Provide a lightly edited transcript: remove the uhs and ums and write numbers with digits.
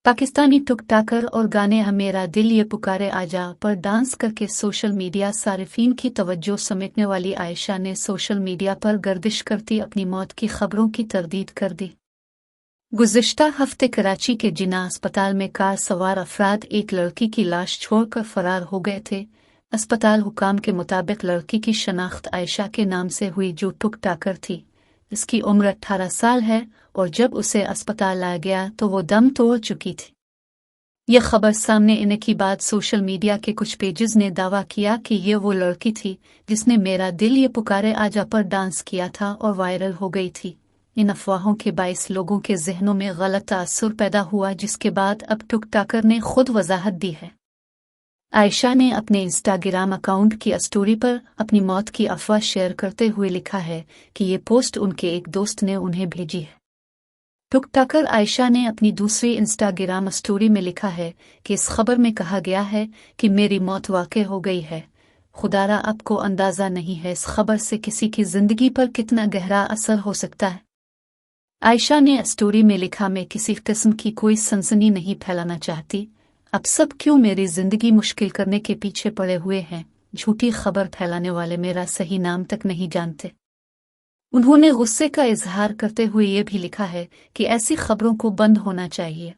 पाकिस्तानी टुकटाकर और गाने मेरा दिल ये पुकारे आजा पर डांस करके सोशल मीडिया सारिफीन की तवज्जो समेटने वाली आयशा ने सोशल मीडिया पर गर्दिश करती अपनी मौत की खबरों की तरदीद कर दी। गुज़िश्ता हफ्ते कराची के जिन्ना अस्पताल में कार सवार अफराद एक लड़की की लाश छोड़कर फरार हो गए थे। अस्पताल हुकाम के मुताबिक लड़की की शनाख्त आयशा के नाम से हुई जो टुकटाकर थी। इसकी उम्र 18 साल है और जब उसे अस्पताल लाया गया तो वो दम तोड़ चुकी थी। यह खबर सामने आने के बाद सोशल मीडिया के कुछ पेजेस ने दावा किया कि ये वो लड़की थी जिसने मेरा दिल ये पुकारे आजा पर डांस किया था और वायरल हो गई थी। इन अफवाहों के बाइस लोगों के जहनों में गलत तासुर पैदा हुआ, जिसके बाद अब टुकटाकर ने खुद वजाहत दी है। आयशा ने अपने इंस्टाग्राम अकाउंट की स्टोरी पर अपनी मौत की अफवाह शेयर करते हुए लिखा है कि ये पोस्ट उनके एक दोस्त ने उन्हें भेजी है। टुकटाकर आयशा ने अपनी दूसरी इंस्टाग्राम स्टोरी में लिखा है कि इस खबर में कहा गया है कि मेरी मौत वाक़ई हो गई है। खुदारा आपको अंदाज़ा नहीं है इस खबर से किसी की ज़िंदगी पर कितना गहरा असर हो सकता है। आयशा ने स्टोरी में लिखा, मैं किसी किस्म की कोई सनसनी नहीं फैलाना चाहती। अब सब क्यों मेरी जिंदगी मुश्किल करने के पीछे पड़े हुए हैं। झूठी खबर फैलाने वाले मेरा सही नाम तक नहीं जानते। उन्होंने गुस्से का इजहार करते हुए ये भी लिखा है कि ऐसी खबरों को बंद होना चाहिए।